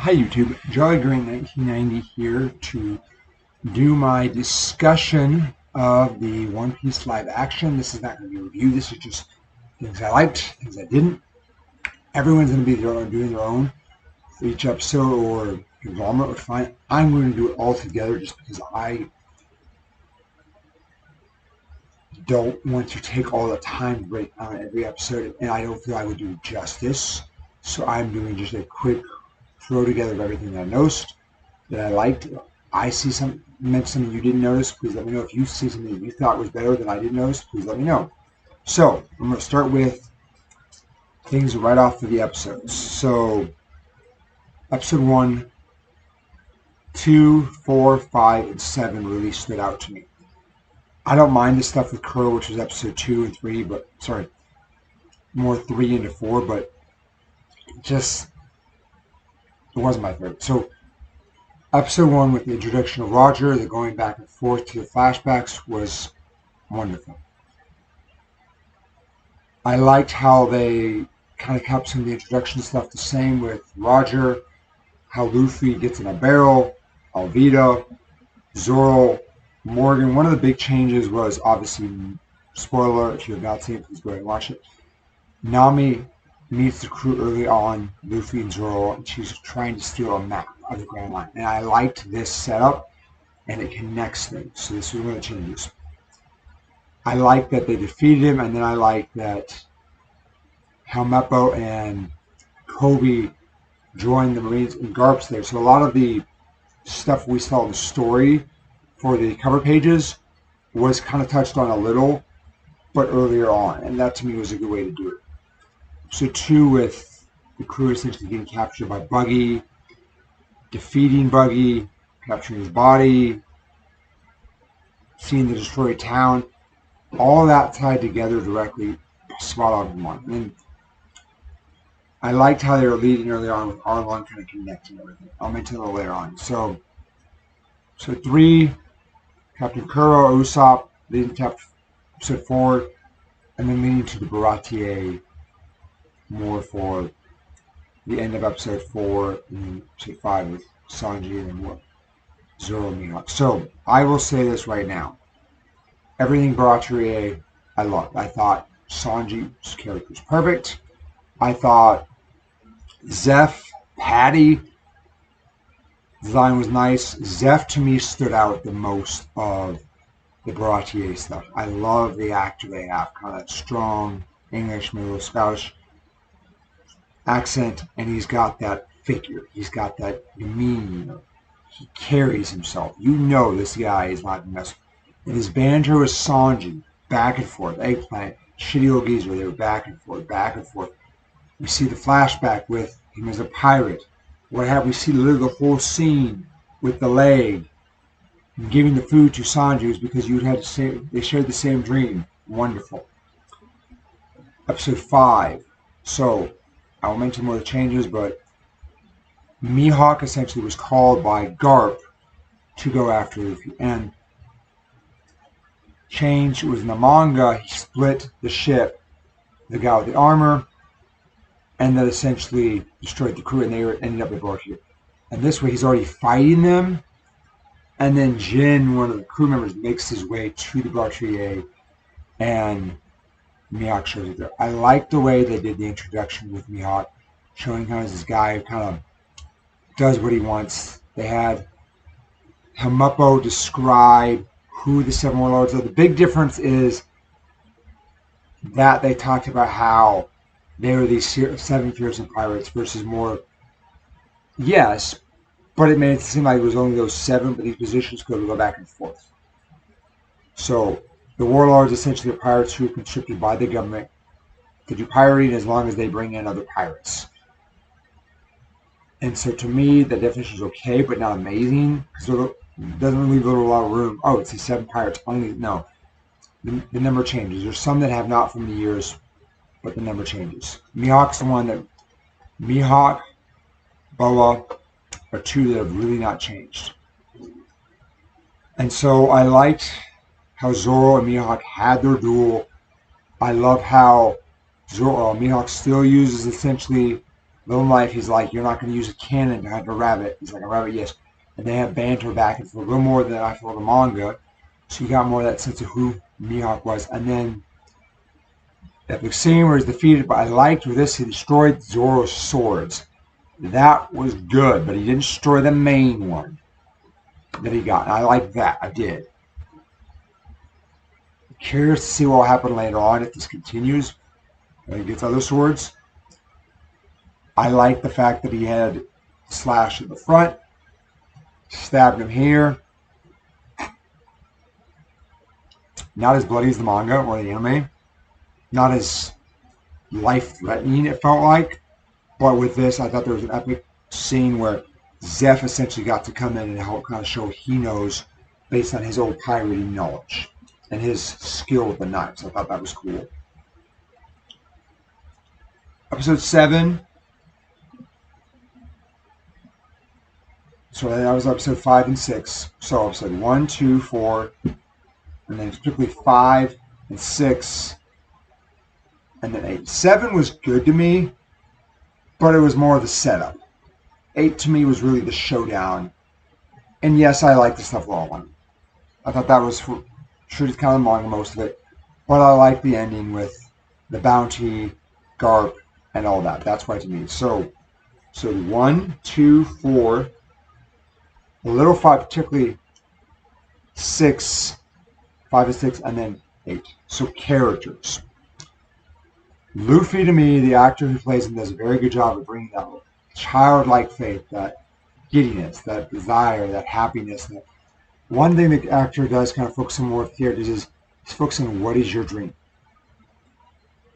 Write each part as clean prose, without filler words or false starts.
Hi YouTube, Jolly Green 1990 here to do my discussion of the One Piece live action. This is not going to be a review, this is just things I liked, things I didn't. Everyone's going to be doing their own for each episode or conglomerate, which fine. I'm going to do it all together just because I don't want to take all the time to break down every episode, and I don't feel I would do justice. So I'm doing just a quick throw together of everything that I noticed, that I liked. I see something you didn't notice. Please let me know. If you see something that you thought was better than I didn't notice, please let me know. So I'm going to start with things right off of the episodes. So episode 1, 2, 4, 5, and 7 really stood out to me. I don't mind the stuff with Kuro, which was episode 2 and 3, but sorry, more 3 into 4, but just it wasn't my favorite. So episode 1 with the introduction of Roger, the going back and forth to the flashbacks was wonderful. I liked how they kind of kept some of the introduction stuff the same with Roger, how Luffy gets in a barrel, Alvida, Zoro, Morgan. One of the big changes was obviously, spoiler, if you have not seen it, please go ahead and watch it. Nami meets the crew early on, Luffy and Zoro, and she's trying to steal a map of the Grand Line. And I liked this setup, and it connects things. So this was one of the changes. I like that they defeated him, and then I like that Helmeppo and Kobe joined the Marines and Garp's there. So a lot of the stuff we saw in the story for the cover pages was kind of touched on a little, but earlier on, and that to me was a good way to do it. So 2 with the crew essentially getting captured by Buggy, defeating Buggy, capturing his body, seeing the destroyed town, all that tied together directly, spot on in one. And I liked how they were leading early on with Arlong kind of connecting everything. I'll mention a little later on. So 3, Captain Kuro, Usopp, leading to episode 4, and then leading to the Baratier more for the end of episode 4 and episode 5 with Sanji and more Zoro and Mihawk. So I will say this right now. Everything Baratier I loved. I thought Sanji's character was perfect. I thought Zeph, Patty, design was nice. Zeph to me stood out the most of the Baratier stuff. I love the actor they have, kind of that strong English, maybe Scottish accent, and he's got that figure. He's got that demeanor. He carries himself. You know this guy is not mess. And his banter with Sanji, back and forth, Eggplant, shitty old geezer, they were back and forth, back and forth. We see the flashback with him as a pirate. What have we see literally the whole scene with the leg and giving the food to Sanji is because you had to say they shared the same dream. Wonderful. Episode 5. So I will mention more of the changes, but Mihawk essentially was called by Garp to go after Luffy. And change was in the manga, he split the ship, the guy with the armor, and that essentially destroyed the crew, and they ended up at Baratier. And this way, he's already fighting them, and then Jin, one of the crew members, makes his way to the Baratier, and Mihawk shows up there. I like the way they did the introduction with Mihawk, showing kind of this guy who kind of does what he wants. They had Helmeppo describe who the 7 warlords are. The big difference is that they talked about how they were these 7 fearsome pirates versus more, yes, but it made it seem like it was only those 7, but these positions could go back and forth. So the warlords essentially are pirates who are conscripted by the government to do pirating as long as they bring in other pirates. And so to me, the definition is okay, but not amazing, because it doesn't leave a lot of room. Oh, it's these 7 pirates only. No, the number changes. There's some that have not from the years, but the number changes. Mihawk's the one that Mihawk, Boa are 2 that have really not changed. And so I liked how Zoro and Mihawk had their duel. I love how Mihawk still uses essentially Little Life, he's like, you're not going to use a cannon to hunt a rabbit. He's like, a rabbit, yes. And they have banter back and forth, a little more than I feel the manga. So you got more of that sense of who Mihawk was. And then epic scene where he's defeated, but I liked with this, he destroyed Zoro's swords. That was good, but he didn't destroy the main one that he got. And I like that. I did. Curious to see what will happen later on if this continues. When he gets other swords. I like the fact that he had slash at the front, stabbed him here. Not as bloody as the manga or the anime. Not as life-threatening, it felt like. But with this, I thought there was an epic scene where Zeph essentially got to come in and help kind of show what he knows based on his old pirating knowledge and his skill with the knives. I thought that was cool. Episode 7. So that was episode 5 and 6. So episode 1, 2, 4, and then particularly 5 and 6, and then 8. 7 was good to me, but it was more of the setup. 8 to me was really the showdown. And yes, I like the stuff all on. I thought that was should kind of manga most of it, but I like the ending with the bounty, Garp, and all that. That's why to me. So 1, 2, 4. A little 5, particularly 6, 5 and 6, and then 8. So characters. Luffy, to me, the actor who plays him, does a very good job of bringing that childlike faith, that giddiness, that desire, that happiness. That one thing the actor does kind of focus on more with characters is he's focusing on what is your dream.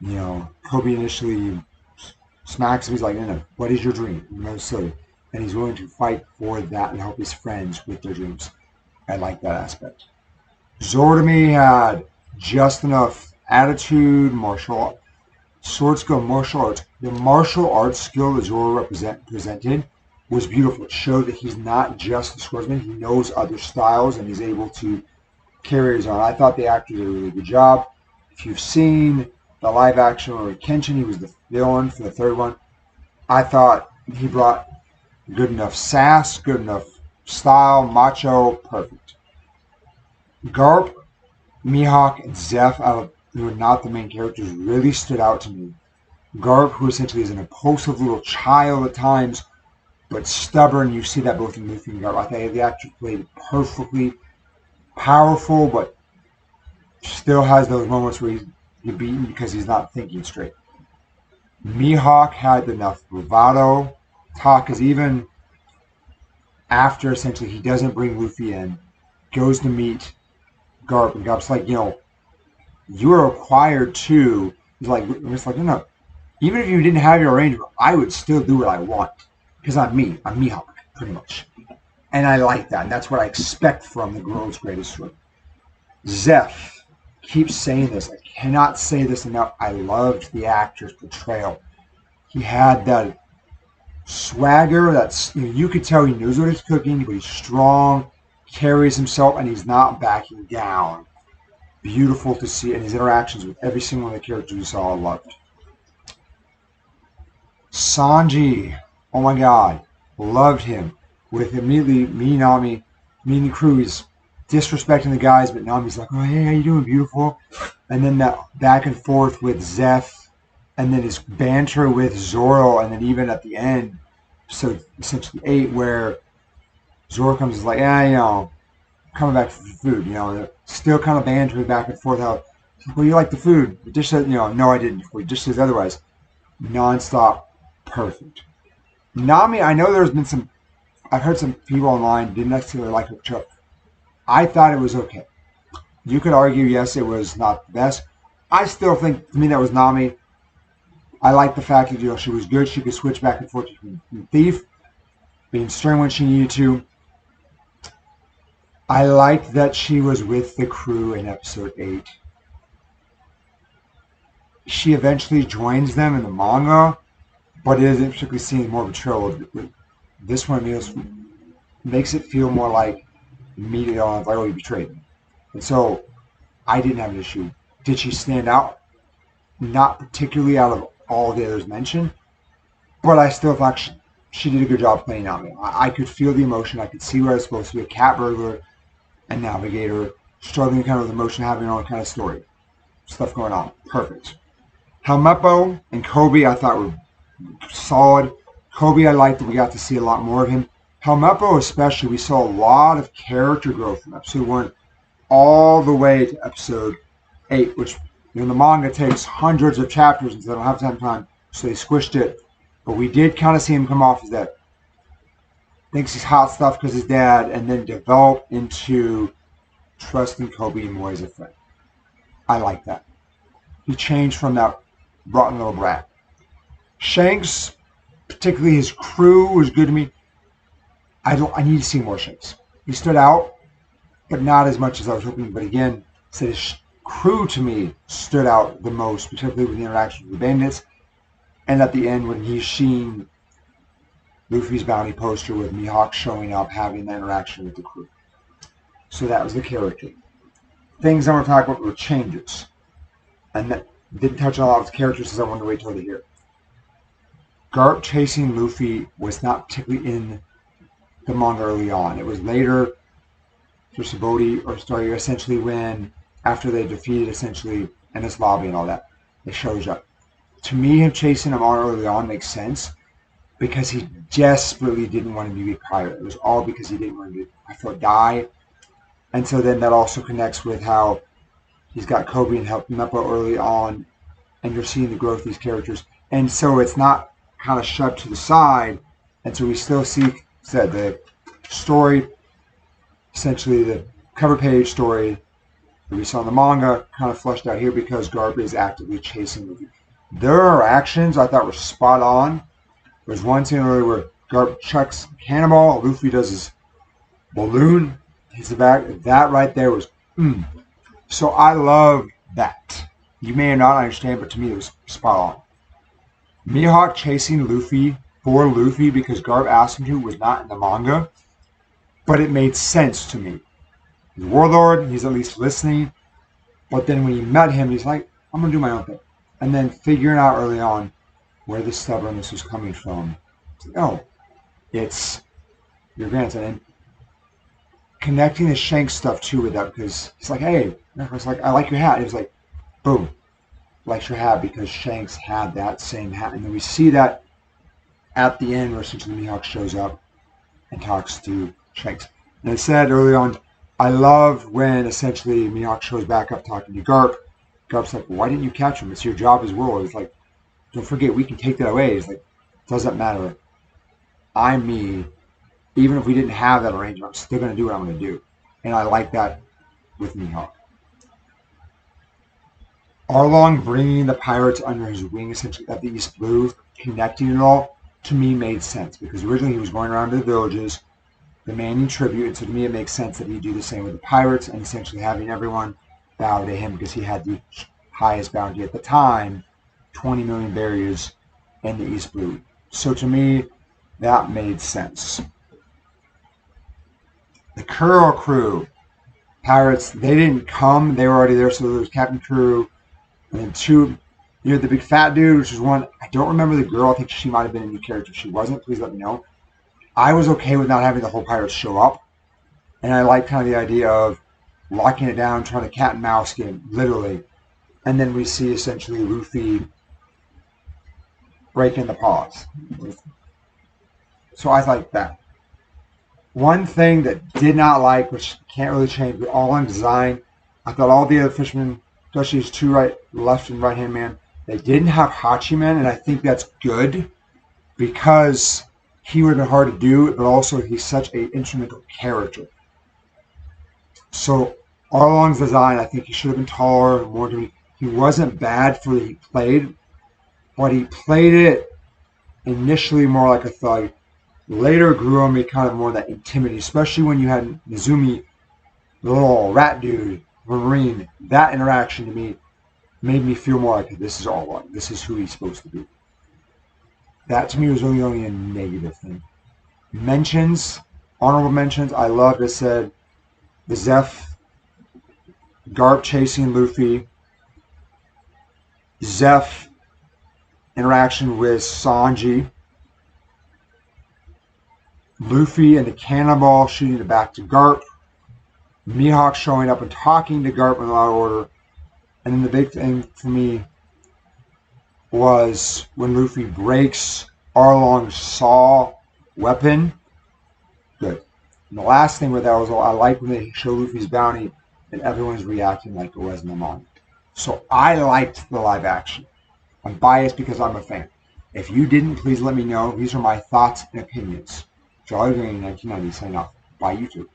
You know, Kobe initially smacks him. He's like, no, what is your dream? You know, so. And he's willing to fight for that and help his friends with their dreams. I like that aspect. Zoro to me had just enough attitude, sword skill, martial arts. The martial arts skill that Zoro presented was beautiful. It showed that he's not just a swordsman. He knows other styles and he's able to carry his own. I thought the actor did a really good job. If you've seen the live action or Kenshin, he was the villain for the third one. I thought he brought good enough sass, good enough style, macho, perfect. Garp, Mihawk, and Zeph, who are not the main characters, really stood out to me. Garp, who essentially is an impulsive little child at times, but stubborn. You see that both in Luffy and Garp. I think the actor played perfectly. Powerful, but still has those moments where he's beaten because he's not thinking straight. Mihawk had enough bravado. Talk is even after essentially he doesn't bring Luffy in, goes to meet Garp, and Garp's like, you are required to. He's like, no. Even if you didn't have your arrangement, I would still do what I want because I'm me. I'm Mihawk, pretty much, and I like that. And that's what I expect from the world's greatest sword. Zeph keeps saying this. I cannot say this enough. I loved the actor's portrayal. He had that swagger, that's you could tell he knows what he's cooking, but he's strong, carries himself, and he's not backing down. Beautiful to see, and his interactions with every single one of the characters we saw, I loved. Sanji, oh my god, loved him. With immediately me and the crew, he's disrespecting the guys, but Nami's like, oh hey, how you doing, beautiful? And then that back and forth with Zeph. And then his banter with Zoro, and then even at the end, so essentially 8, where Zoro comes and is like, coming back for food, they're still kind of bantering back and forth. How, well, you like the food? The dish says, no, I didn't. The dish says otherwise. Non-stop, perfect. Nami, I know there's been I've heard some people online didn't necessarily like her show. I thought it was okay. You could argue, yes, it was not the best. I still think, to me, that was Nami. I like the fact that she was good. She could switch back and forth between Thief, being stern when she needed to. I liked that she was with the crew in episode 8. She eventually joins them in the manga, but it isn't particularly seen more betrayal. This one makes it feel more like immediately on, like, oh, you betrayed me. And so I didn't have an issue. Did she stand out? Not particularly out of all the others mentioned, but I still thought she did a good job playing on me. I could feel the emotion. I could see where I was supposed to be a cat burglar and navigator, struggling kind of with emotion, having her own kind of story. Stuff going on. Perfect. Helmeppo and Kobe I thought were solid. Kobe I liked that we got to see a lot more of him. Helmeppo especially, we saw a lot of character growth from episode 1 all the way to episode 8, which the manga takes hundreds of chapters and they don't have time, so they squished it. But we did kind of see him come off as that thinks he's hot stuff because his dad, and then develop into trusting Kobe more as a friend. I like that. He changed from that rotten little brat. Shanks, particularly his crew, was good to me. I need to see more Shanks. He stood out, but not as much as I was hoping. But again, said his crew to me stood out the most, particularly with the interaction with the bandits. And at the end, when he's seen Luffy's bounty poster with Mihawk showing up, having that interaction with the crew. So that was the character. Things I want to talk about were changes. And that didn't touch on a lot of the characters, because I wanted to wait till the hear. Garp chasing Luffy was not particularly in the manga early on. It was later for Sabaody, or story, essentially when, after they defeated essentially Ennis Lobby and all that, it shows up. To me, him chasing him on early on makes sense, because he desperately didn't want him to be a pirate. It was all because he didn't want him to, I felt, die. And so then that also connects with how he's got Kobe and Helmeppo early on, and you're seeing the growth of these characters. And so it's not kind of shoved to the side, and so we still see the story, essentially the cover page story that we saw in the manga, kind of fleshed out here because Garp is actively chasing Luffy. Their actions I thought were spot on. There's one scene earlier where Garp chucks cannonball, Luffy does his balloon, hits the back. That right there was So I love that. You may not understand, but to me it was spot on. Mihawk chasing Luffy for Luffy because Garp asked him to was not in the manga, but it made sense to me. He's a warlord, he's at least listening, but then when he met him, he's like, I'm going to do my own thing. And then figuring out early on where the stubbornness was coming from. It's like, oh, it's your grandson. And connecting the Shanks stuff too with that, because he's like, hey, it's like, I like your hat. It was like, boom, likes your hat because Shanks had that same hat. And then we see that at the end where essentially Mihawk shows up and talks to Shanks. And I said early on, I love when essentially Mihawk shows back up talking to Garp. Garp's like, well, why didn't you catch him? It's your job as well. It's like, don't forget, we can take that away. It's like, doesn't matter. I'm me. Even if we didn't have that arrangement, I'm still going to do what I'm going to do. And I like that with Mihawk. Arlong bringing the pirates under his wing, essentially at the East Blue, connecting it all, to me made sense. Because originally he was going around to the villages, demanding tribute. And so to me it makes sense that he'd do the same with the pirates and essentially having everyone bow to him because he had the highest bounty at the time, 20 million barriers in the East Blue. So to me, that made sense. The Kuro crew, pirates, they didn't come. They were already there. So there was Captain Crew, and then two, you know, the big fat dude, which was one. I don't remember the girl. I think she might have been a new character. If she wasn't, please let me know. I was okay with not having the whole pirates show up. And I like kind of the idea of locking it down, trying to cat and mouse game, literally. And then we see essentially Luffy breaking the pause. So I like that. One thing that did not like, which can't really change, but all on design, I thought all the other fishermen, especially his two left and right hand man, they didn't have Hachiman, and I think that's good because he would have been hard to do, but also he's such an instrumental character. So Arlong's design, I think he should have been taller and more to me. He wasn't bad for what he played, but he played it initially more like a thug. Later grew on me kind of more that intimidating, especially when you had Nezumi, the little rat dude, Marine. That interaction to me made me feel more like this is Arlong. This is who he's supposed to be. That to me was really only a negative thing. Mentions, honorable mentions, I loved, I said, the Zeph, Garp chasing Luffy, Zeph interaction with Sanji, Luffy and the cannonball shooting it back to Garp. Mihawk showing up and talking to Garp in a lot of order. And then the big thing for me was when Luffy breaks Arlong's saw weapon. Good. And the last thing with that was I like when they show Luffy's bounty and everyone's reacting like it was in the manga. So I liked the live action. I'm biased because I'm a fan. If you didn't, please let me know. These are my thoughts and opinions. Jolly Green, 1990, sign off. Bye, YouTube.